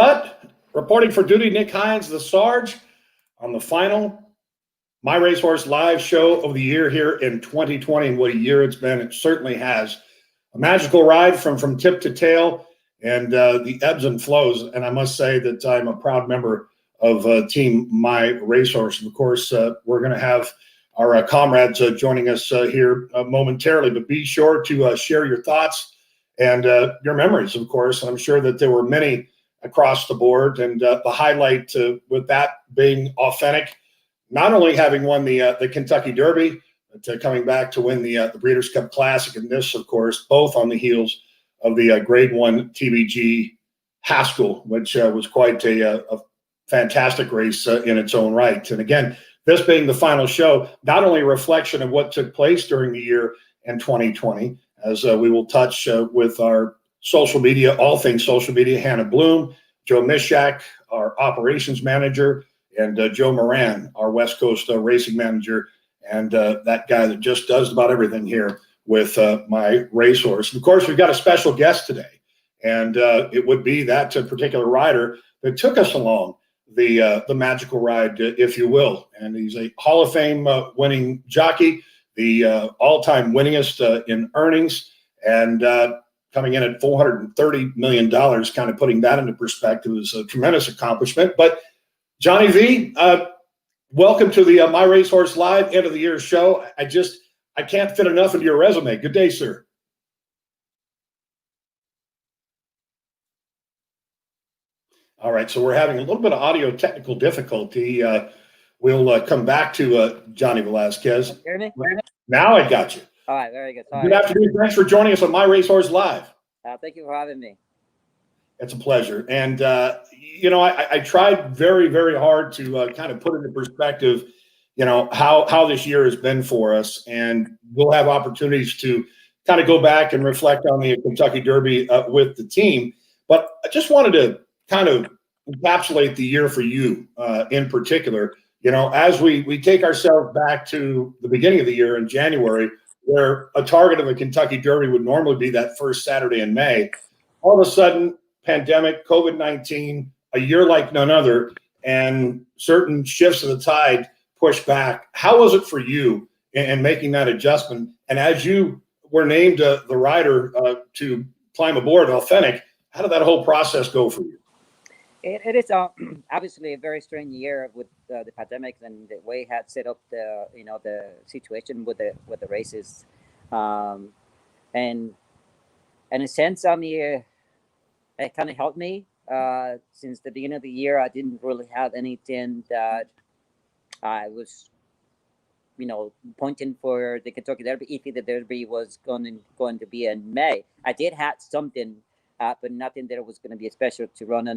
But reporting for duty, Nick Hines, the Sarge, on the final My Racehorse live show of the year here in 2020. And what a year it's been. It certainly has. A magical ride from tip to tail, and the ebbs and flows. And I must say that I'm a proud member of Team My Racehorse. And of course, we're going to have our comrades joining us here momentarily. But be sure to share your thoughts and your memories, of course. And I'm sure that there were many across the board. And the highlight with that being authentic, not only having won the Kentucky Derby, but coming back to win the Breeders' Cup Classic. And this, of course, both on the heels of the Grade 1 TBG Haskell, which was quite a fantastic race in its own right. And again, this being the final show, not only a reflection of what took place during the year in 2020, as we will touch with our social media, all things social media, Hannah Bloom, Joe Mishak, our operations manager, and Joe Moran, our West Coast racing manager, and that guy that just does about everything here with My Racehorse. And of course, we've got a special guest today, and it would be that particular rider that took us along the magical ride, if you will. And he's a Hall of Fame winning jockey, the all-time winningest in earnings, and coming in at $430 million, kind of putting that into perspective, is a tremendous accomplishment. But Johnny V, welcome to the My Racehorse Live end of the year show. I can't fit enough into your resume. Good day, sir. All right, so we're having a little bit of audio technical difficulty. We'll come back to Johnny Velazquez. Hear me? Now I got you. All right, very good. Good afternoon. Thanks for joining us on My Racehorse Live. Thank you for having me. It's a pleasure. And, I tried very, very hard to kind of put into perspective, how this year has been for us. And we'll have opportunities to kind of go back and reflect on the Kentucky Derby with the team. But I just wanted to kind of encapsulate the year for you in particular. As we take ourselves back to the beginning of the year in January, where a target of a Kentucky Derby would normally be that first Saturday in May, all of a sudden, pandemic, COVID-19, a year like none other, and certain shifts of the tide pushed back. How was it for you in making that adjustment? And as you were named the rider to climb aboard Authentic, how did that whole process go for you? It is obviously a very strange year with the pandemic and the way it had set up the situation with the races, and in a sense, it kind of helped me since the beginning of the year. I didn't really have anything that I was, pointing for the Kentucky Derby. If the Derby was going to be in May, I did have something, but nothing that was going to be special to run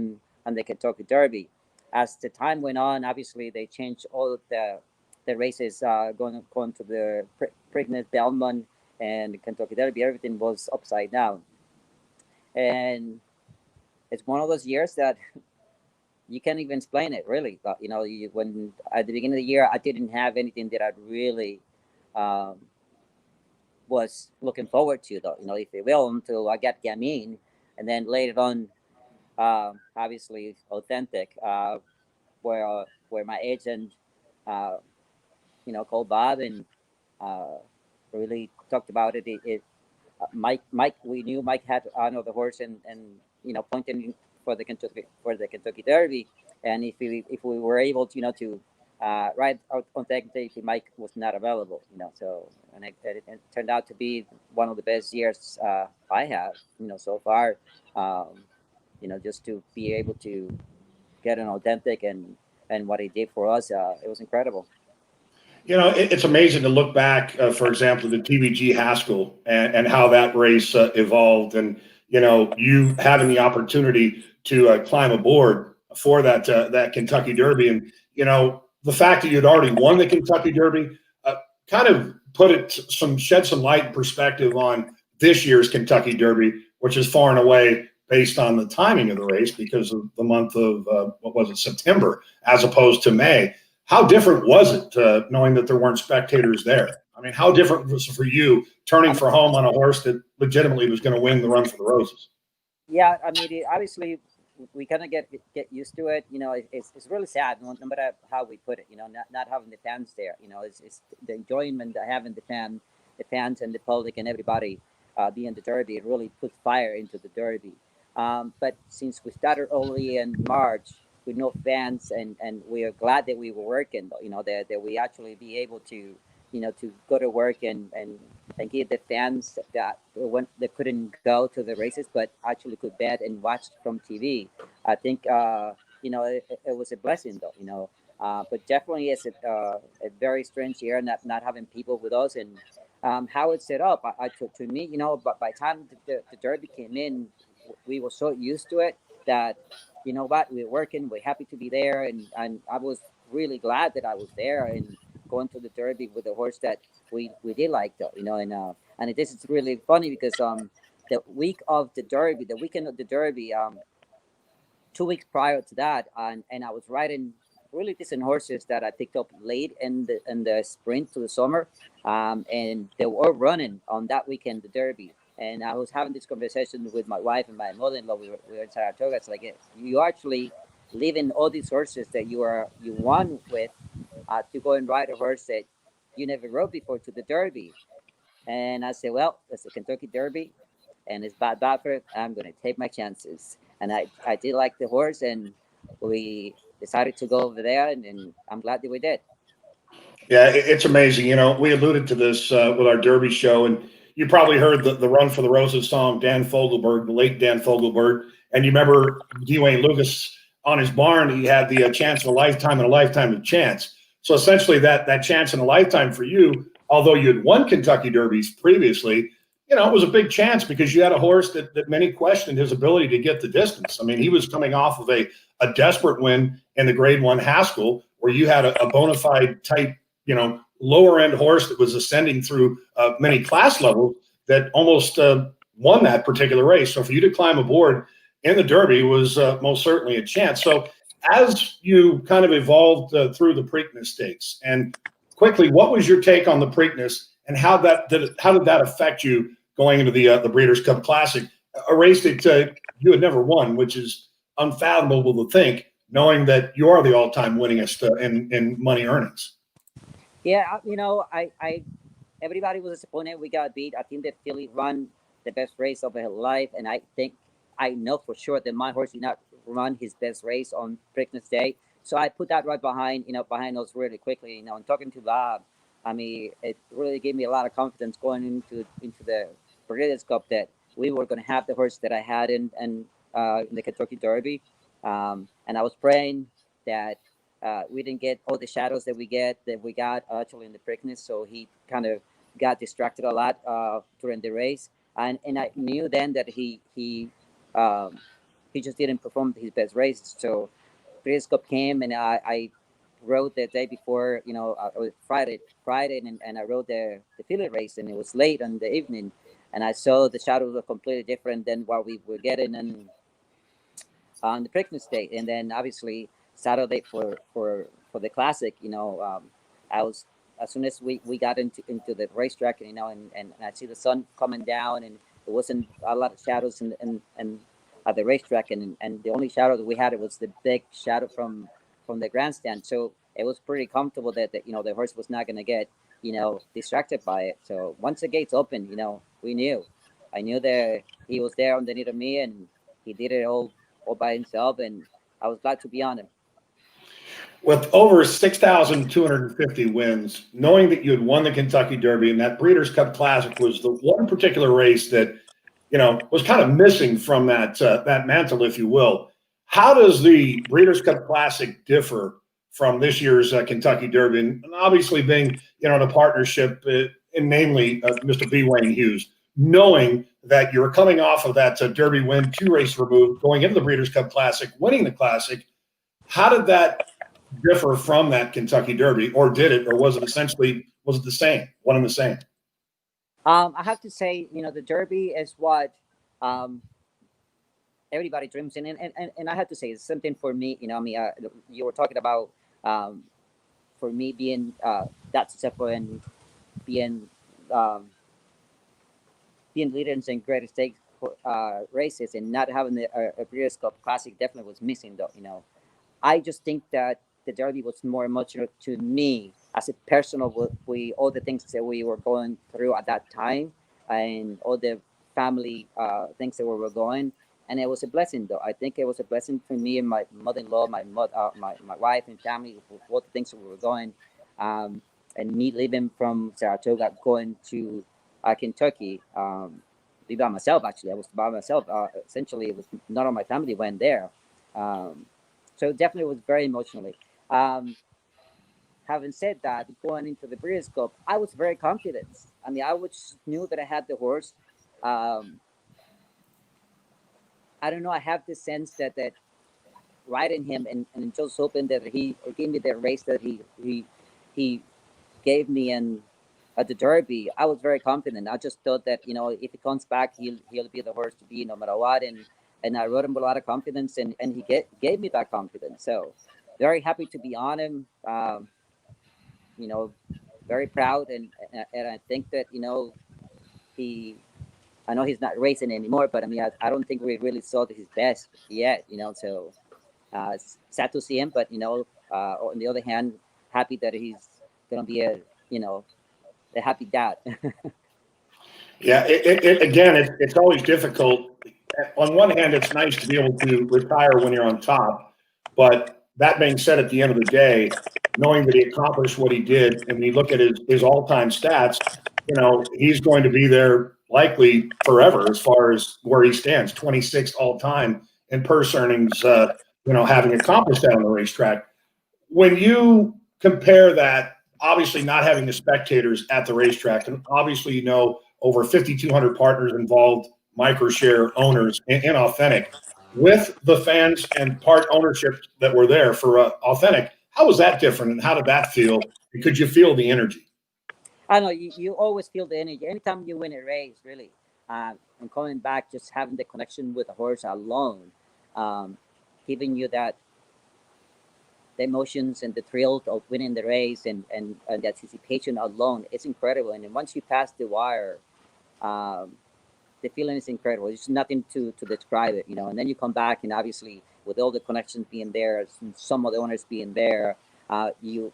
on the Kentucky Derby. As the time went on, obviously they changed all of the races going to the Preakness, Belmont, and the Kentucky Derby. Everything was upside down, and it's one of those years that you can't even explain it, really. But, when at the beginning of the year, I didn't have anything that I really was looking forward to, though, if you will, until I got Gamine, and then later on, obviously Authentic, where my agent, called Bob and really talked about it. Mike, we knew Mike had another horse and pointing for the Kentucky Derby, and if we were able to ride out on Authentic, Mike was not available. So and it turned out to be one of the best years I have so far. Just to be able to get an Authentic and what he did for us, it was incredible. It's amazing to look back, for example, the TBG Haskell and how that race evolved, and you having the opportunity to climb aboard for that Kentucky Derby, and the fact that you'd already won the Kentucky Derby kind of shed some light and perspective on this year's Kentucky Derby, which is far and away, based on the timing of the race, because of the month of September, as opposed to May. How different was it knowing that there weren't spectators there? I mean, how different was it for you turning for home on a horse that legitimately was going to win the Run for the Roses? Yeah, I mean, obviously, we kind of get used to it. It's really sad, no matter how we put it. Not having the fans there. It's the enjoyment that having the fans and the public and everybody being the derby. It really puts fire into the derby. But since we started early in March with no fans, and we are glad that we were working, that we actually be able to, to go to work and give the fans that when they couldn't go to the races, but actually could bet and watch from TV. I think, it was a blessing though, but definitely it's a very strange year, not having people with us. And how it's set up, to me, but by the time the derby came in, we were so used to it that, what, we're working, we're happy to be there. And I was really glad that I was there and going to the derby with a horse that we did like though, and this is really funny because the week of the derby, the weekend of the derby, 2 weeks prior to that, and I was riding really decent horses that I picked up late in the sprint to the summer, and they were running on that weekend the derby. And I was having this conversation with my wife and my mother-in-law. We were in Saratoga. It's like, you actually leaving all these horses that you won with, to go and ride a horse that you never rode before to the derby. And I said, well, it's the Kentucky Derby, and it's Bad Buffer. I'm going to take my chances. And I did like the horse, and we decided to go over there, and I'm glad that we did. Yeah, it's amazing. We alluded to this with our Derby show, and you probably heard the Run for the Roses song, Dan Fogelberg, the late Dan Fogelberg. And you remember Dwayne Lucas on his barn, he had the chance of a lifetime and a lifetime of chance. So essentially, that chance in a lifetime for you, although you had won Kentucky Derbies previously, it was a big chance because you had a horse that many questioned his ability to get the distance. I mean, he was coming off of a desperate win in the Grade One Haskell, where you had a bona fide type, lower end horse that was ascending through many class levels that almost won that particular race. So for you to climb aboard in the Derby was most certainly a chance. So as you kind of evolved through the Preakness Stakes, and quickly, what was your take on the Preakness, and how did that affect you going into the Breeders' Cup Classic, a race that you had never won, which is unfathomable to think, knowing that you are the all-time winningest in money earnings. Yeah, I everybody was disappointed we got beat. I think that Philly run the best race of his life, and I know for sure that my horse did not run his best race on Preakness Day. So I put that right behind us really quickly. And talking to Bob, I mean, it really gave me a lot of confidence going into the Breeders' Cup that we were going to have the horse that I had in the Kentucky Derby, and I was praying that we didn't get all the shadows that we got actually in the Preakness. So he kind of got distracted a lot during the race, and I knew then that he just didn't perform his best race. So Breeders' Cup came, and I rode the day before, Friday, and I rode the Philly race, and it was late in the evening, and I saw the shadows were completely different than what we were getting on the Preakness Day. And then obviously Saturday for the classic, I was, as soon as we got into the racetrack, and I see the sun coming down, and there wasn't a lot of shadows and at the racetrack, and the only shadow that we had, it was the big shadow from the grandstand. So it was pretty comfortable that the horse was not going to get distracted by it. So once the gates opened, I knew that he was there underneath of me, and he did it all by himself, and I was glad to be on him. With over 6,250 wins, knowing that you had won the Kentucky Derby, and that Breeders' Cup Classic was the one particular race that was kind of missing from that mantle, if you will. How does the Breeders' Cup Classic differ from this year's Kentucky Derby? And obviously, being in a partnership, and namely Mr. B. Wayne Hughes, knowing that you're coming off of that Derby win, 2 races removed, going into the Breeders' Cup Classic, winning the Classic. How did that differ from that Kentucky Derby, or did it, or was it the same, one and the same? I have to say, the Derby is what everybody dreams in, and I have to say it's something for me. You were talking about for me being that successful and being being leaders in greatest stakes races and not having a Breeders' Cup Classic definitely was missing, though. I just think that the Derby was more emotional to me as a personal we all the things that we were going through at that time and all the family things that we were going. And it was a blessing, though. I think it was a blessing for me and my mother-in-law, my wife and family, for all the things that we were going. Um, and me leaving from Saratoga, going to Kentucky, be by myself, actually. I was by myself. Essentially, it was none of my family went there. Um, so definitely was very emotionally. Um, Having said that, going into the Breeders' Cup, I was very confident. I mean, knew that I had the horse. Um, I don't know. I have the sense that riding him and just hoping that he or give me the race that he gave me and at the Derby, I was very confident. I just thought that if he comes back, he'll be the horse to be no matter what. And I rode him with a lot of confidence, and he gave me that confidence. So very happy to be on him. You know, very proud, and I think that he. I know he's not racing anymore, but I mean, I don't think we really saw his best yet. So it's sad to see him, but on the other hand, happy that he's gonna be a happy dad. Yeah, again, it's always difficult. On one hand, it's nice to be able to retire when you're on top, but that being said, at the end of the day, knowing that he accomplished what he did, and when you look at his all-time stats, he's going to be there likely forever as far as where he stands, 26th all-time in purse earnings, having accomplished that on the racetrack. When you compare that, obviously not having the spectators at the racetrack, and obviously, over 5,200 partners involved, microshare owners in Authentic, with the fans and part ownership that were there for Authentic. How was that different, and how did that feel? And could you feel the energy? I know you always feel the energy anytime you win a race, really. And coming back, just having the connection with the horse alone, um, giving you that the emotions and the thrill of winning the race and the anticipation alone, it's incredible. And then once you pass the wire, um, the feeling is incredible. There's nothing to describe it. And then you come back, and obviously with all the connections being there, some of the owners being there, you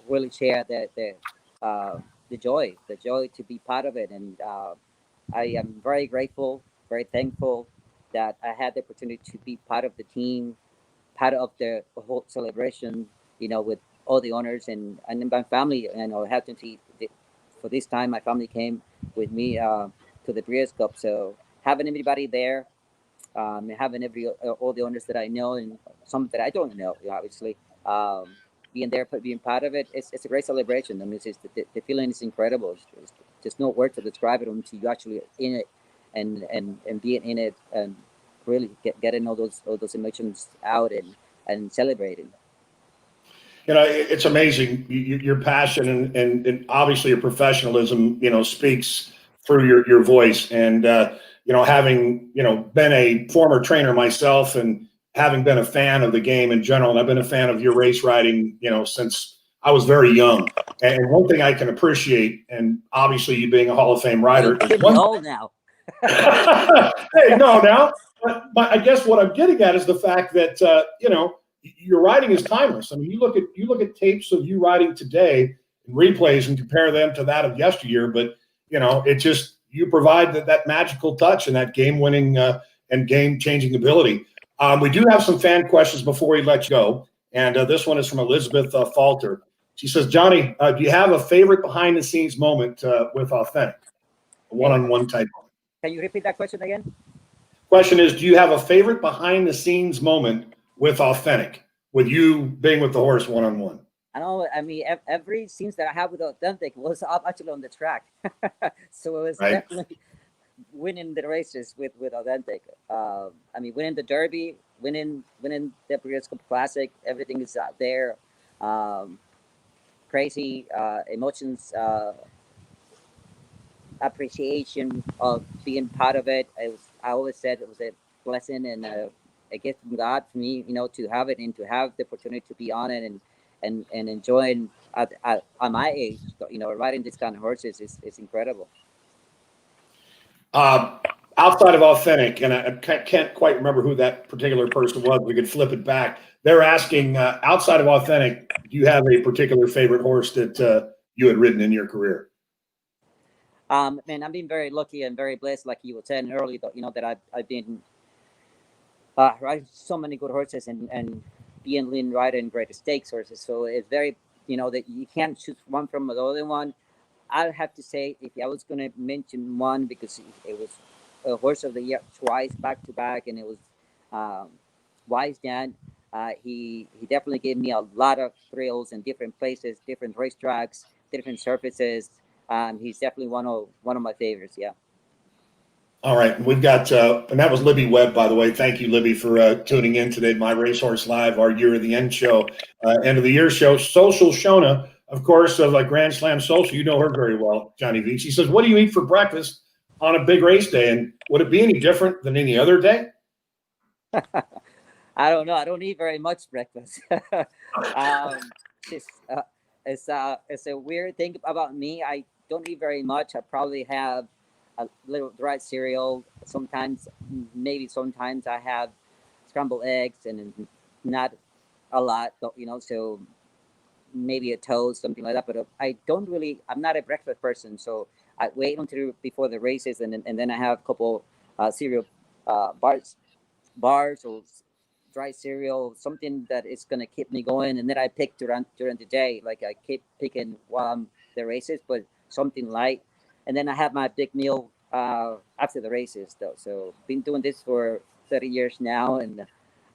really share the joy to be part of it. And I am very grateful, very thankful that I had the opportunity to be part of the team, part of the whole celebration. With all the owners and my family. Had to see for this time my family came with me to the Breeders' Cup. So having everybody there, having all the owners that I know and some that I don't know, obviously, being there, being part of it, it's a great celebration. I mean, the feeling is incredible. It's just no word to describe it until you actually in it and being in it and really getting all those emotions out and celebrating. It's amazing your passion and obviously your professionalism, speaks through your voice. And, having, been a former trainer myself and having been a fan of the game in general, and I've been a fan of your race riding, since I was very young. And one thing I can appreciate, and obviously you being a Hall of Fame rider. You're old now. Hey, no, now, but I guess what I'm getting at is the fact that, your riding is timeless. I mean, you look at tapes of you riding today and replays and compare them to that of yesteryear, but it just you provide that magical touch and that game-winning and game-changing ability. We do have some fan questions before we let you go, and this one is from Elizabeth Falter. She says, Johnny, do you have a favorite behind-the-scenes moment with Authentic, a one-on-one type? Can you repeat that question again? Question is, do you have a favorite behind-the-scenes moment with Authentic, with you being with the horse one-on-one? I know. I mean, every scenes that I have with Authentic was actually on the track, so it was definitely winning the races with Authentic. I mean, winning the Derby, winning the Breeders' Cup Classic, everything is out there. Crazy emotions, appreciation of being part of it. I always said it was a blessing and a gift from God for me, to have it and to have the opportunity to be on it and enjoying at my age, riding this kind of horses is incredible. I outside of authentic, and I can't quite remember who that particular person was. We could flip it back. They're asking, outside of authentic, do you have a particular favorite horse that you had ridden in your career? Man, I've been very lucky and very blessed, like you were saying earlier, that I've been riding so many good horses and being lean rider in great stakes horses. So it's very, that you can't choose one from the other one. I have to say, if I was going to mention one, because it was a horse of the year twice back to back, and it was Wise Dan. He definitely gave me a lot of thrills in different places, different racetracks, different surfaces. He's definitely one of my favorites. Yeah. All right, we've got, and that was Libby Webb, by the way. Thank you, Libby, for tuning in today. My Racehorse Live, our Year of the End show, end of the year show. Social Shona, of course, of Grand Slam Social. You know her very well, Johnny V. She says, "What do you eat for breakfast on a big race day? And would it be any different than any other day?" I don't know. I don't eat very much breakfast. It's a weird thing about me. I don't eat very much. I probably have a little dried cereal. Sometimes I have scrambled eggs, and not a lot, so maybe a toast, something like that. But I'm not a breakfast person, so I wait until before the races, and then I have a couple cereal bars or dry cereal, something that is going to keep me going, and then I pick during the day. Like I keep picking while I'm the races, but something light, and then I have my big meal after the races, though. So been doing this for 30 years now, and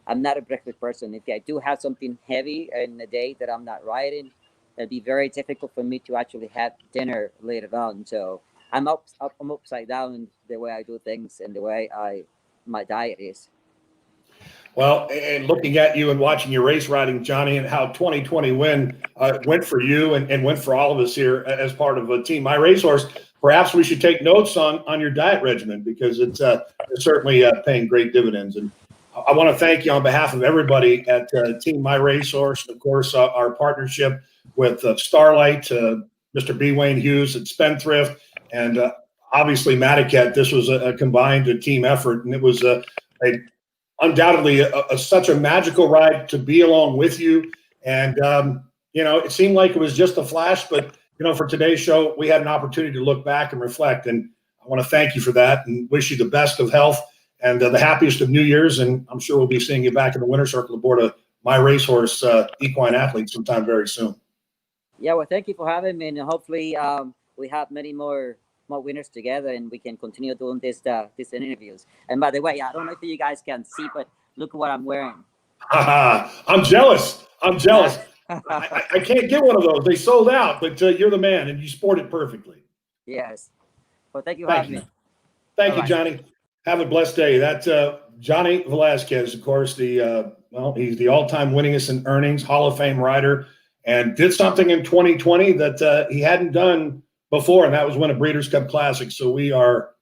I'm not a breakfast person. If I do have something heavy in the day that I'm not riding, it'd be very difficult for me to actually have dinner later on. So I'm upside down the way I do things and the way my diet is. Well, and looking at you and watching your race riding, Johnny, and how 2020 went for you and went for all of us here as part of a team, My Racehorse, perhaps we should take notes on your diet regimen, because it's certainly paying great dividends. And I want to thank you on behalf of everybody at Team My Racehorse. Of course, our partnership with Starlight, Mr. B. Wayne Hughes at Spendthrift, and obviously Maticat. This was a combined team effort, and it was undoubtedly such a magical ride to be along with you. And, it seemed like it was just a flash, but, for today's show, we had an opportunity to look back and reflect. And I want to thank you for that and wish you the best of health and the happiest of New Year's. And I'm sure we'll be seeing you back in the winner's circle aboard of My Racehorse Equine Athlete sometime very soon. Yeah, well, thank you for having me. And hopefully we have many more winners together, and we can continue doing these interviews. And by the way, I don't know if you guys can see, but look at what I'm wearing. I'm jealous. I can't get one of those. They sold out, but you're the man, and you sport it perfectly. Yes. Well, thank you for having me. Thank you, Johnny. Have a blessed day. That's Johnny Velazquez, of course, he's the all-time winningest in earnings, Hall of Fame rider, and did something in 2020 that he hadn't done before, and that was win a Breeders' Cup Classic. So we are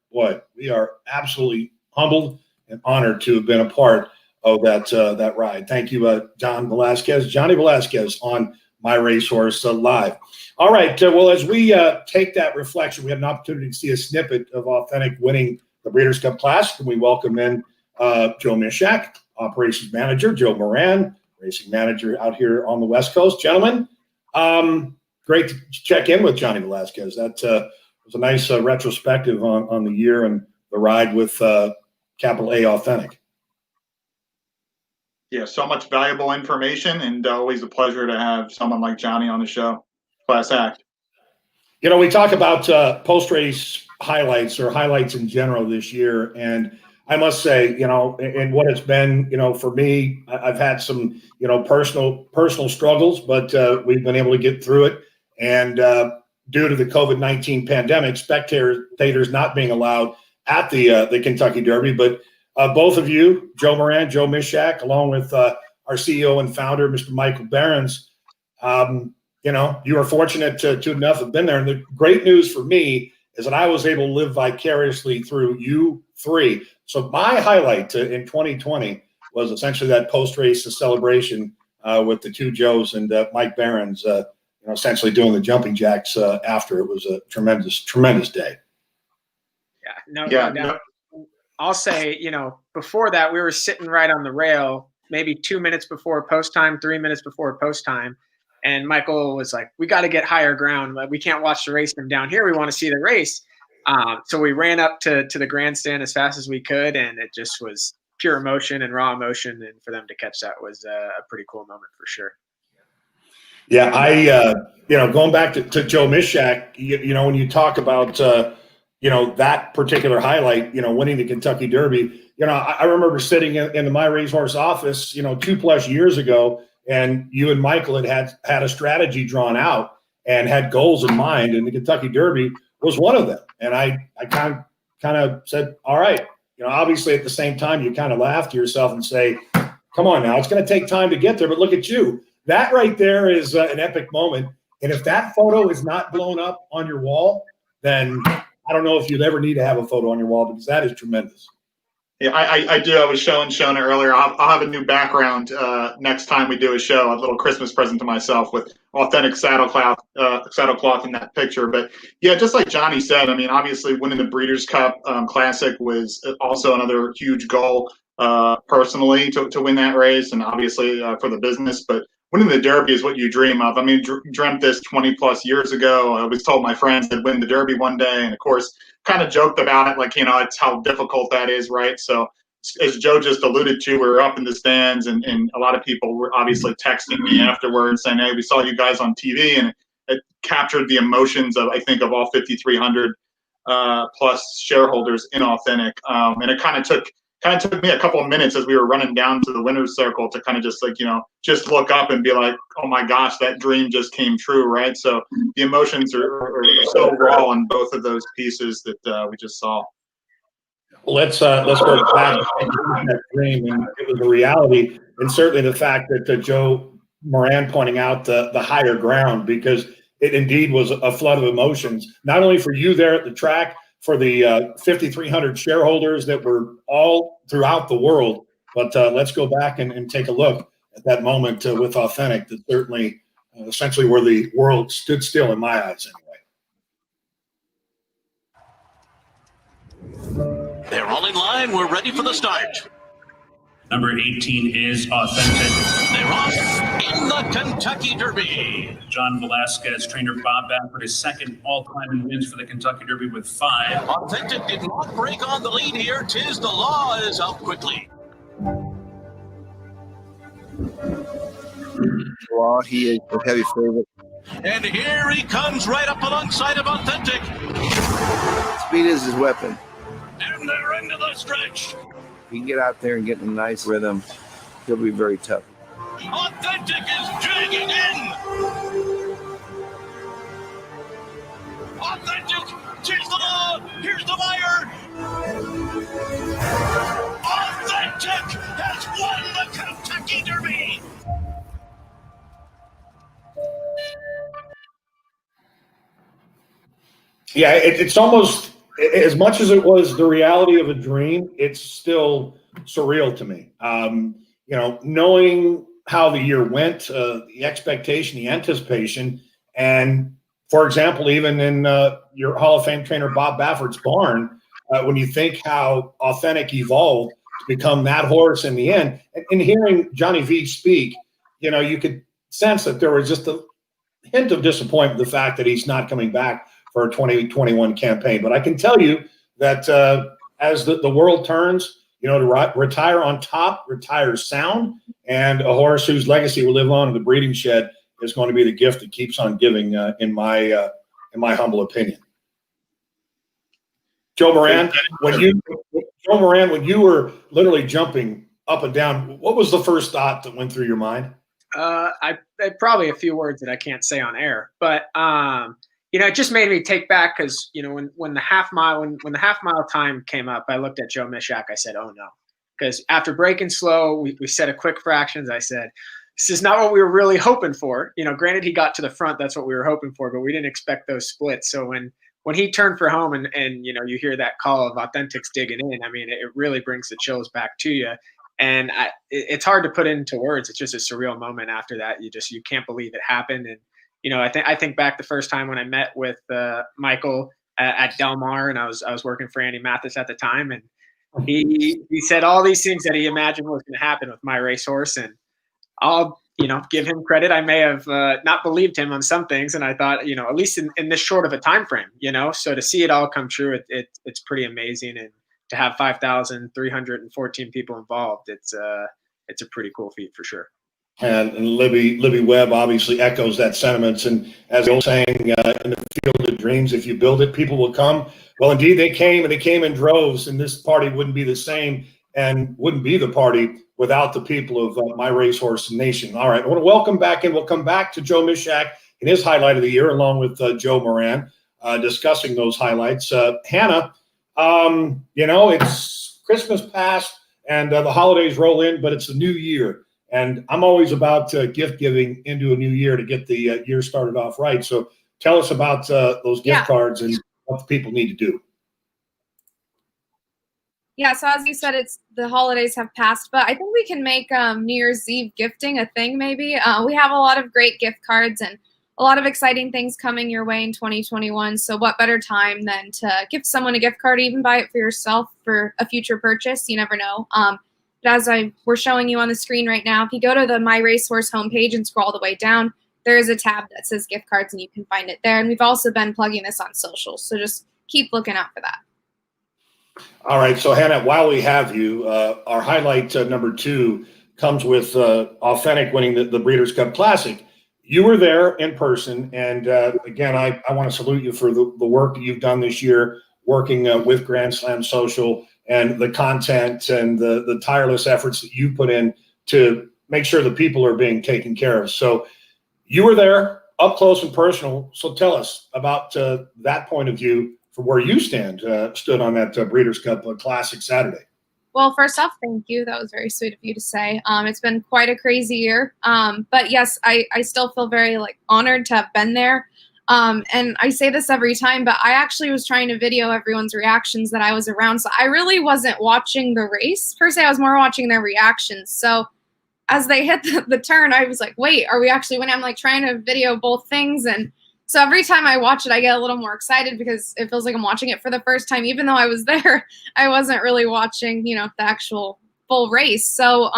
absolutely humbled and honored to have been a part of that ride. Thank you, Johnny Velazquez on My Racehorse Live. All right. Well, as we take that reflection, we had an opportunity to see a snippet of Authentic winning the Breeders' Cup Classic, and we welcome in Joe Mishak, operations manager, Joe Moran, racing manager out here on the West Coast. Gentlemen, great to check in with Johnny Velazquez. That was a nice retrospective on the year and the ride with capital A Authentic. Yeah, so much valuable information, and always a pleasure to have someone like Johnny on the show. Class act. We talk about post-race highlights or highlights in general this year, and I must say, and what it's been, for me, I've had some, personal struggles, but we've been able to get through it. And due to the COVID-19 pandemic, spectators not being allowed at the Kentucky Derby, but both of you, Joe Moran, Joe Mishak, along with our CEO and founder, Mr. Michael Behrens, you were fortunate to enough have been there. And the great news for me is that I was able to live vicariously through you three. So my highlight in 2020 was essentially that post-race celebration with the two Joes and Mike Behrens, essentially doing the jumping jacks after. It was a tremendous day. Yeah, no doubt. I'll say, before that, we were sitting right on the rail, maybe 2 minutes before post time, 3 minutes before post time. And Michael was like, we got to get higher ground. We can't watch the race from down here. We want to see the race. So we ran up to the grandstand as fast as we could. And it just was pure emotion and raw emotion. And for them to catch that was a pretty cool moment for sure. Yeah, going back to Joe Mishak, when you talk about, that particular highlight, winning the Kentucky Derby, I remember sitting in the My Racehorse office, 2+ years ago, and you and Michael had a strategy drawn out and had goals in mind, and the Kentucky Derby was one of them. And I kind of said, all right, obviously at the same time, you kind of laugh to yourself and say, come on now, it's going to take time to get there, but look at you. That right there is an epic moment. And if that photo is not blown up on your wall, then I don't know if you'd ever need to have a photo on your wall, because that is tremendous. Yeah, I do. I was showing it earlier. I'll have a new background next time we do a show, a little Christmas present to myself with authentic saddlecloth in that picture. But yeah, just like Johnny said, I mean, obviously winning the Breeders' Cup Classic was also another huge goal personally to win that race, and obviously for the business. But winning the Derby is what you dream of. I mean, dreamt this 20+ years ago. I was told my friends they'd win the Derby one day, and of course, kind of joked about it, like, it's how difficult that is, right? So as Joe just alluded to, we were up in the stands, and a lot of people were obviously texting me afterwards saying, hey, we saw you guys on TV, and it captured the emotions of, I think, of all 5,300 plus shareholders in Authentic. And it kind of took me a couple of minutes as we were running down to the winner's circle to kind of just just look up and be like, oh my gosh, that dream just came true, right? So the emotions are so raw on both of those pieces that we just saw. Let's go back to that dream, and it was a reality, and certainly the fact that Joe Moran pointing out the higher ground, because it indeed was a flood of emotions, not only for you there at the track, for the 5,300 shareholders that were all throughout the world. But let's go back and take a look at that moment with Authentic. That certainly essentially where the world stood still in my eyes anyway. They're all in line. We're ready for the start. Number 18 is Authentic. They're off in the Kentucky Derby. John Velazquez, trainer Bob Baffert, his second all-time wins for the Kentucky Derby with 5. Authentic did not break on the lead here. Tis the Law is out quickly. Law, he is a heavy favorite. And here he comes right up alongside of Authentic. Speed is his weapon. And they're into the stretch. If he can get out there and get in a nice rhythm, he'll be very tough. Authentic is dragging in. Authentic, here's the Law, here's the wire. Authentic has won the Kentucky Derby. Yeah, it's almost, as much as it was the reality of a dream, it's still surreal to me. Knowing how the year went, the expectation, the anticipation, and for example, even in your Hall of Fame trainer Bob Baffert's barn, when you think how Authentic evolved to become that horse in the end, and hearing Johnny V speak, you could sense that there was just a hint of disappointment, the fact that he's not coming back for a 2021 campaign. But I can tell you that as the world turns, to retire on top, retire sound, and a horse whose legacy will live on in the breeding shed is going to be the gift that keeps on giving, in my humble opinion. Joe Moran, when you were literally jumping up and down, what was the first thought that went through your mind? I probably a few words that I can't say on air, but it just made me take back, because when the half mile time came up, I looked at Joe Mishak. I said, "Oh no," because after breaking slow, we said a quick fractions. I said, "This is not what we were really hoping for." Granted, he got to the front. That's what we were hoping for, but we didn't expect those splits. So when he turned for home and you hear that call of Authentic's digging in, I mean, it really brings the chills back to you. And it's hard to put into words. It's just a surreal moment after that. You can't believe it happened. And I think back the first time when I met with Michael at Del Mar, and I was working for Andy Mathis at the time, and he said all these things that he imagined was going to happen with my racehorse, and I'll give him credit. I may have not believed him on some things, and I thought at least in this short of a time frame, so to see it all come true, it's pretty amazing, and to have 5,314 people involved, it's a pretty cool feat for sure. And Libby Webb obviously echoes that sentiment. And as the old saying, in the field of dreams, if you build it, people will come. Well, indeed, they came, and they came in droves. And this party wouldn't be the same and wouldn't be the party without the people of My Racehorse Nation. All right, I want to welcome back in. We'll come back to Joe Mishak in his highlight of the year, along with Joe Moran, discussing those highlights. Hannah, it's Christmas past, and the holidays roll in, but it's a new year. And I'm always about gift giving into a new year to get the year started off right. So tell us about those gift cards and what the people need to do. Yeah, so as you said, the holidays have passed, but I think we can make New Year's Eve gifting a thing maybe. We have a lot of great gift cards and a lot of exciting things coming your way in 2021. So what better time than to gift someone a gift card, even buy it for yourself for a future purchase. You never know. As we're showing you on the screen right now, if you go to the My Racehorse homepage and scroll all the way down, there is a tab that says gift cards, and you can find it there. And we've also been plugging this on socials, so just keep looking out for that. All right, so Hannah, while we have you, our highlight number 2 comes with Authentic winning the Breeders' Cup Classic. You were there in person, and again, I want to salute you for the work that you've done this year, working with Grand Slam Social, and the content and the tireless efforts that you put in to make sure the people are being taken care of. So you were there up close and personal. So tell us about that point of view from where you stood on that Breeders' Cup Classic Saturday. Well, first off, thank you. That was very sweet of you to say. It's been quite a crazy year. But yes, I still feel very honored to have been there. And I say this every time, but I actually was trying to video everyone's reactions that I was around. So I really wasn't watching the race per se. I was more watching their reactions. So as they hit the turn, I was like, wait, are we actually winning? I'm trying to video both things. And so every time I watch it, I get a little more excited because it feels like I'm watching it for the first time. Even though I was there, I wasn't really watching, the actual full race. So,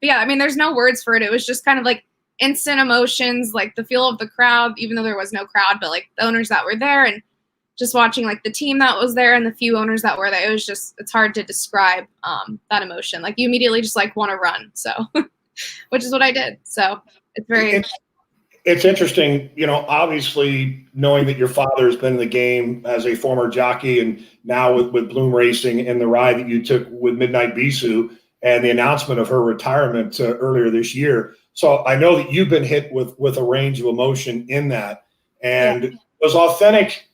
yeah, there's no words for it. It was just kind of instant emotions, the feel of the crowd, even though there was no crowd, but the owners that were there, and just watching the team that was there and the few owners that were there. It was just, it's hard to describe that emotion. You immediately just want to run. So, which is what I did. So it's very. It's interesting, obviously knowing that your father has been in the game as a former jockey, and now with Bloom Racing and the ride that you took with Midnight Bisou and the announcement of her retirement earlier this year. So I know that you've been hit with a range of emotion in that, and was Authentic.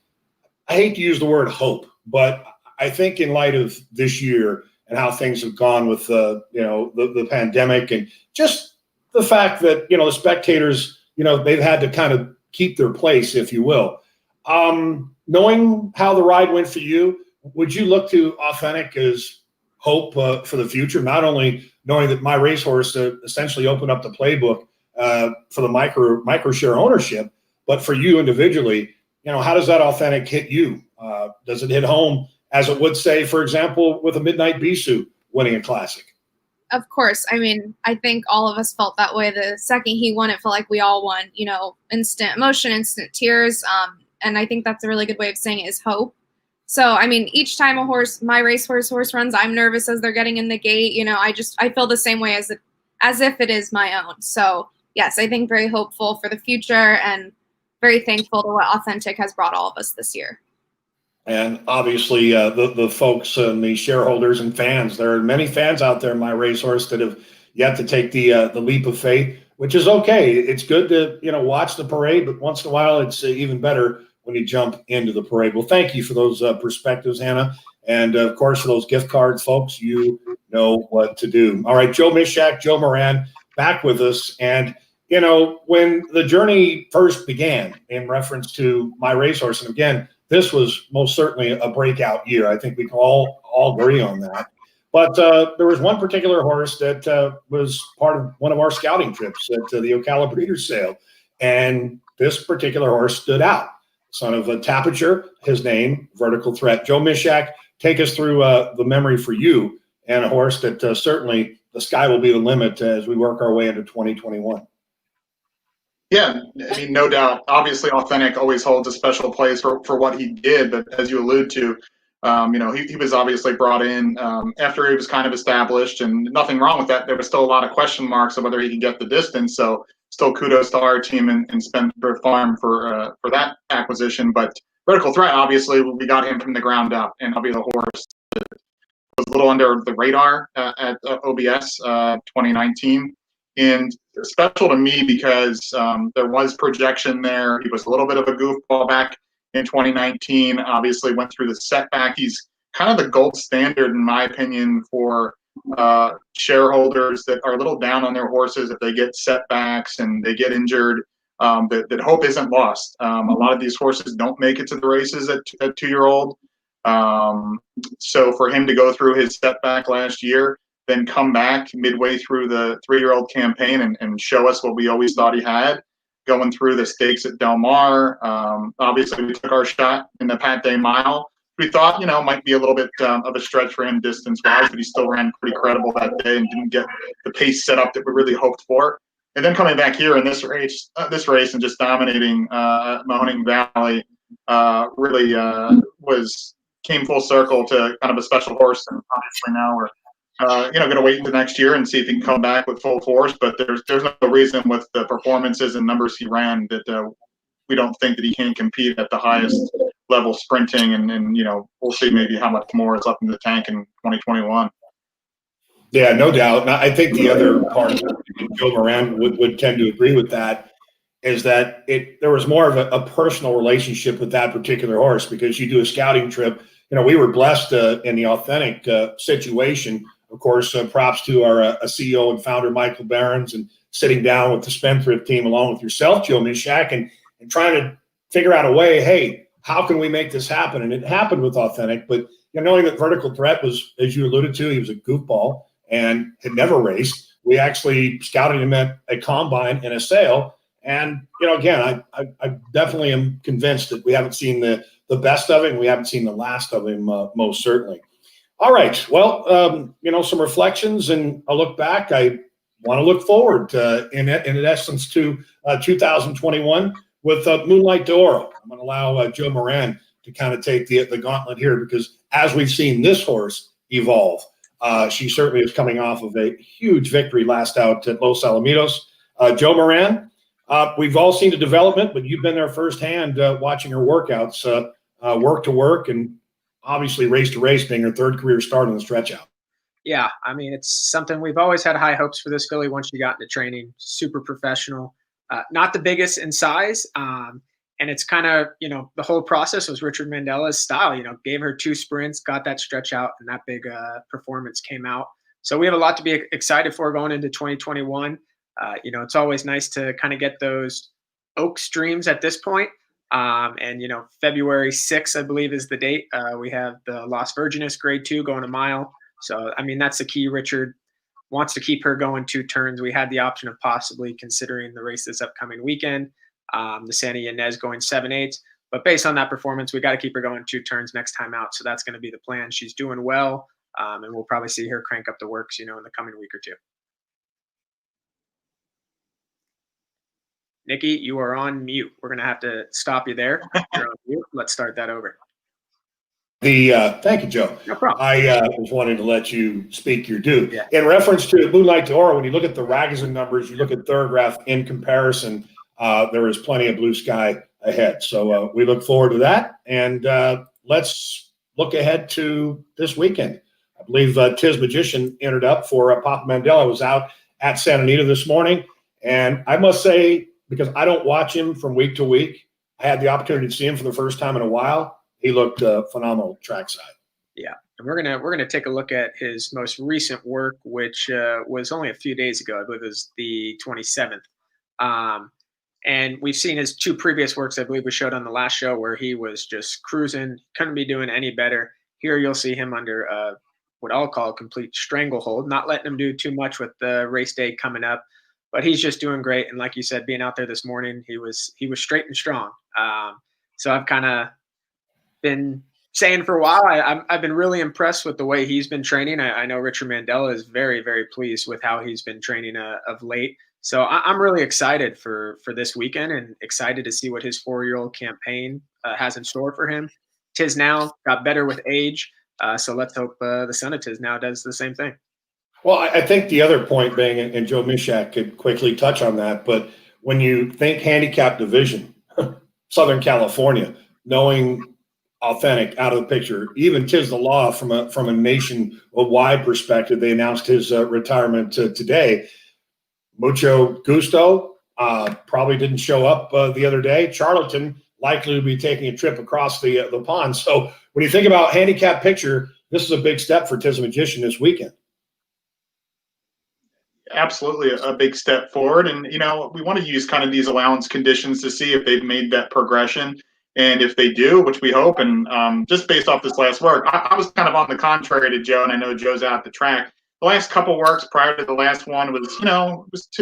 I hate to use the word hope, but I think in light of this year and how things have gone with the pandemic, and just the fact that the spectators, they've had to kind of keep their place, if you will. Knowing how the ride went for you, would you look to Authentic as hope for the future? Not only knowing that My Racehorse essentially opened up the playbook for the micro share ownership, but for you individually, how does that Authentic hit you? Does it hit home, as it would say, for example, with a Midnight Bisou winning a classic? Of course. I think all of us felt that way. The second he won, it felt like we all won, instant emotion, instant tears. And I think that's a really good way of saying it, is hope. So, each time My Racehorse horse runs, I'm nervous as they're getting in the gate. I feel the same way as if it is my own. So yes, I think very hopeful for the future and very thankful to what Authentic has brought all of us this year. And obviously the folks and the shareholders and fans, there are many fans out there in My Racehorse that have yet to take the leap of faith, which is okay. It's good to, watch the parade, but once in a while it's even better when you jump into the parade. Well, thank you for those perspectives, Hannah. And of course, for those gift cards, folks, you know what to do. All right, Joe Mishak, Joe Moran, back with us. And, when the journey first began in reference to My Racehorse, and again, this was most certainly a breakout year. I think we can all agree on that. But there was one particular horse that was part of one of our scouting trips at the Ocala Breeders' Sale. And this particular horse stood out. Son of a Tapiture, his name, Vertical Threat. Joe Mishak, take us through the memory for you and a horse that certainly the sky will be the limit as we work our way into 2021. Yeah, I mean, no doubt. Obviously, Authentic always holds a special place for what he did. But as you allude to, he was obviously brought in after he was kind of established, and nothing wrong with that. There was still a lot of question marks of whether he could get the distance. So still kudos to our team and Spencer Farm for that acquisition. But Vertical Threat, obviously, we got him from the ground up, and I'll be the horse that was a little under the radar at OBS 2019. And special to me because there was projection there. He was a little bit of a goofball back in 2019. Obviously, went through the setback. He's kind of the gold standard, in my opinion, for shareholders that are a little down on their horses if they get setbacks and they get injured. That hope isn't lost. A lot of these horses don't make it to the races at 2-year-old. So for him to go through his setback last year, then come back midway through the 3-year-old campaign and show us what we always thought he had, going through the stakes at Del Mar. Obviously, we took our shot in the Pat Day Mile. We thought, might be a little bit of a stretch for him distance-wise, but he still ran pretty credible that day and didn't get the pace set up that we really hoped for. And then coming back here in this race and just dominating Mahoning Valley really came full circle to kind of a special horse. And obviously now we're going to wait until next year and see if he can come back with full force. But there's no reason with the performances and numbers he ran that we don't think that he can compete at the highest level sprinting. And we'll see maybe how much more is left in the tank in 2021. Yeah, no doubt. And I think the other part, Joe Moran would tend to agree with that, is that there was more of a personal relationship with that particular horse, because you do a scouting trip. We were blessed in the Authentic situation. Of course, props to our CEO and founder, Michael Behrens, and sitting down with the Spendthrift team along with yourself, Joe Mishak, and trying to figure out a way, hey, how can we make this happen? And it happened with Authentic. But knowing that Vertical Threat was, as you alluded to, he was a goofball and had never raced. We actually scouted him at a combine in a sale. And, again, I definitely am convinced that we haven't seen the best of him. We haven't seen the last of him, most certainly. All right. Well, some reflections and a look back. I want to look forward in essence to 2021 with Moonlight d'Oro. I'm going to allow Joe Moran to kind of take the gauntlet here, because as we've seen this horse evolve, she certainly is coming off of a huge victory last out at Los Alamitos. Joe Moran, we've all seen the development, but you've been there firsthand watching her workouts, work to work, and obviously race to race, being her third career start on the stretch out. Yeah, I mean, it's something we've always had high hopes for this filly once she got into training. Super professional, not the biggest in size. And it's kind of, the whole process was Richard Mandela's style, gave her 2 sprints, got that stretch out, and that big performance came out. So we have a lot to be excited for going into 2021. It's always nice to kind of get those Oaks dreams at this point. And February 6th, I believe, is the date. We have the Las Virgenes Grade 2 going a mile. So, I mean, that's the key. Richard wants to keep her going 2 turns. We had the option of possibly considering the race this upcoming weekend, the Santa Ynez going 7/8. But based on that performance, we got to keep her going 2 turns next time out. So that's going to be the plan. She's doing well, and we'll probably see her crank up the works, in the coming week or 2. Nikki, you are on mute. We're going to have to stop you there. You're on mute. Let's start that over. Thank you, Joe. No problem. I was wanting to let you speak your due. Yeah. In reference to Moonlight d'Oro, when you look at the Ragozin numbers, you look at Thoroughgraph in comparison, there is plenty of blue sky ahead. So we look forward to that. And let's look ahead to this weekend. I believe Tiz Magician entered up for Papa Mandela. Was out at Santa Anita this morning. And I must say, because I don't watch him from week to week, I had the opportunity to see him for the first time in a while. He looked phenomenal trackside. Yeah, and we're gonna take a look at his most recent work, which was only a few days ago. I believe it was the 27th. And we've seen his 2 previous works. I believe we showed on the last show where he was just cruising, couldn't be doing any better. Here you'll see him under what I'll call a complete stranglehold, not letting him do too much with the race day coming up. But he's just doing great. And like you said, being out there this morning, he was straight and strong. So I've kind of been saying for a while, I've been really impressed with the way he's been training. I know Richard Mandela is very, very pleased with how he's been training of late. So I'm really excited for this weekend and excited to see what his 4-year-old campaign has in store for him. Tiz Now got better with age, so let's hope the son of Tiz Now does the same thing. Well, I think the other point, Bang, and Joe Mishak could quickly touch on that, but when you think handicap division, Southern California, knowing Authentic out of the picture, even Tiz the Law from a nation-wide perspective, they announced his retirement today. Mucho Gusto probably didn't show up the other day. Charlatan likely to be taking a trip across the pond. So when you think about handicap picture, this is a big step for Tiz Magician this weekend. Absolutely a big step forward. And, we want to use kind of these allowance conditions to see if they've made that progression. And if they do, which we hope, and just based off this last work, I was kind of on the contrary to Joe, and I know Joe's out the track. The last couple works prior to the last one was,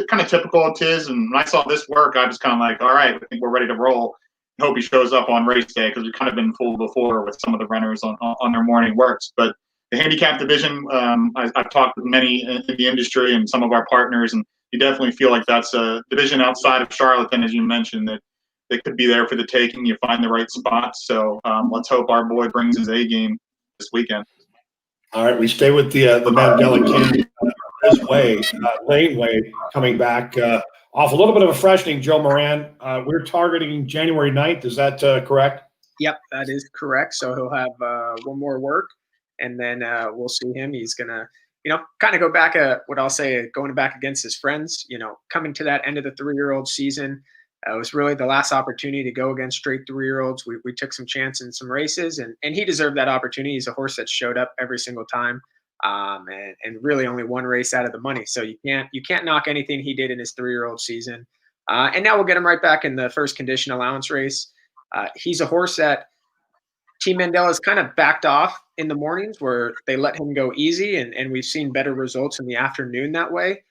kind of typical of Tiz. And when I saw this work, I was kind of like, all right, I think we're ready to roll. I hope he shows up on race day because we've kind of been fooled before with some of the runners on their morning works. But the handicap division, I've talked with many in the industry and some of our partners, and you definitely feel like that's a division outside of Charlatan, as you mentioned, that they could be there for the taking. You find the right spots. So let's hope our boy brings his A game this weekend. All right, we stay with the Mandela King this way, Lane Way coming back off a little bit of a freshening. Joe Moran, we're targeting January 9th. Is that correct? Yep, that is correct. So he'll have one more work, and then we'll see him. He's gonna, kind of go back going back against his friends. Coming to that end of the 3-year-old season. It was really the last opportunity to go against straight 3-year-olds. We took some chance in some races, and he deserved that opportunity. He's a horse that showed up every single time, and really only one race out of the money. So you can't knock anything he did in his 3-year-old season. And now we'll get him right back in the first condition allowance race. He's a horse that Team Mandela's kind of backed off in the mornings where they let him go easy, and we've seen better results in the afternoon that way.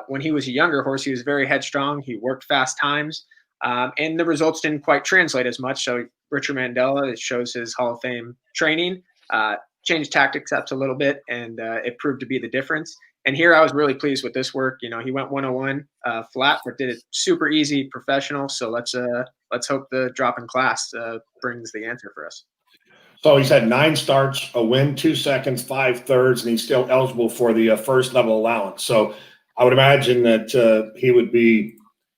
When he was a younger horse, he was very headstrong. He worked fast times, and the results didn't quite translate as much. So Richard Mandela, it shows his Hall of Fame training, changed tactics up a little bit, and it proved to be the difference. And here I was really pleased with this work. He went 101 flat, but did it super easy, professional. So let's hope the drop in class brings the answer for us. So he's had 9 starts, a win, 2 seconds, 5 thirds, and he's still eligible for the first level allowance. So I would imagine that he would be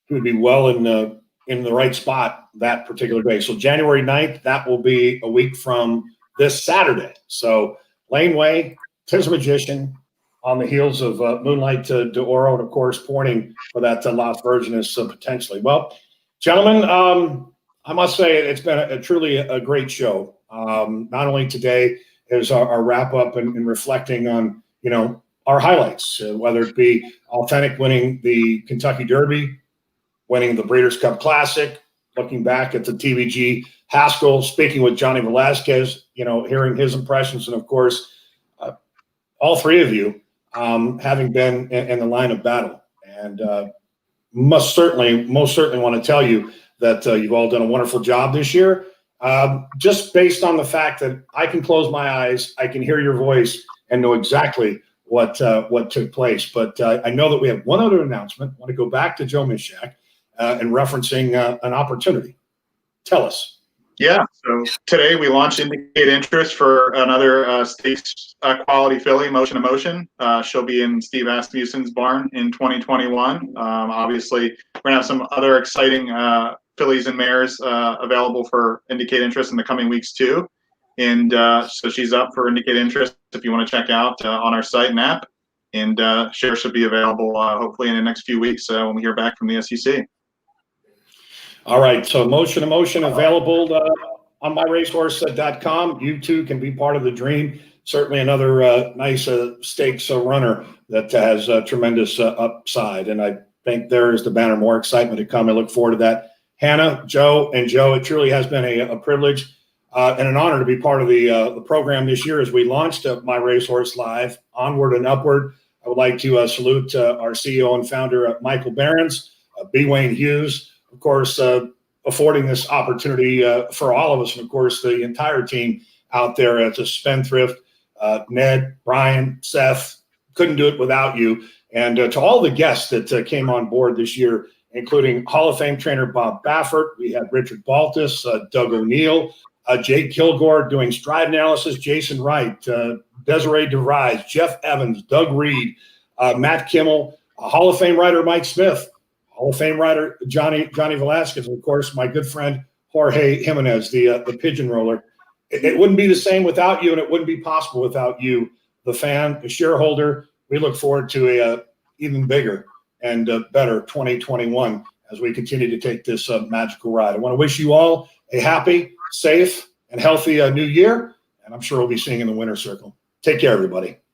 well in the right spot that particular day. So January 9th, that will be a week from this Saturday. So Laneway, Tiz Magician, on the heels of Moonlight de Oro, and of course pointing for that Las Virgenes potentially. Well, gentlemen, I must say it's been truly a great show. Not only today is our wrap up and reflecting on our highlights, whether it be Authentic winning the Kentucky Derby, winning the Breeders' Cup Classic, looking back at the TVG Haskell, speaking with Johnny Velazquez, hearing his impressions, and of course, all three of you having been in the line of battle. And most certainly want to tell you that you've all done a wonderful job this year. Just based on the fact that I can close my eyes, I can hear your voice, and know exactly what took place. But I know that we have one other announcement. I want to go back to Joe Mishak and referencing an opportunity. Tell us. Yeah, so today we launched Indicate Interest for another stakes quality filly, Motion to Motion. She'll be in Steve Asmussen's barn in 2021. Obviously, we're going to have some other exciting fillies and mares available for Indicate Interest in the coming weeks too. And so she's up for Indicate Interest if you want to check out on our site and app. And shares should be available hopefully in the next few weeks when we hear back from the SEC. All right, so Motion to Motion available on myracehorse.com. You too can be part of the dream. Certainly another nice stakes runner that has tremendous upside. And I think there is the banner, more excitement to come. I look forward to that. Hannah, Joe, it truly has been a privilege and an honor to be part of the program this year as we launched My Racehorse Live, Onward and Upward. I would like to salute our CEO and founder, Michael Behrens, B. Wayne Hughes, of course, affording this opportunity for all of us, and of course, the entire team out there as a spendthrift. Ned, Brian, Seth, couldn't do it without you. And to all the guests that came on board this year, including Hall of Fame trainer Bob Baffert, we had Richard Baltus, Doug O'Neill, Jake Kilgore doing stride analysis, Jason Wright, Desiree DeVries, Jeff Evans, Doug Reed, Matt Kimmel, Hall of Fame writer Mike Smith, Hall of Fame writer Johnny Velazquez, and of course my good friend Jorge Jimenez, the pigeon roller. It wouldn't be the same without you, and it wouldn't be possible without you, the fan, the shareholder. We look forward to a even bigger and better 2021 as we continue to take this magical ride. I want to wish you all a happy, safe, and healthy new year, and I'm sure we'll be seeing you in the winner's circle. Take care, everybody.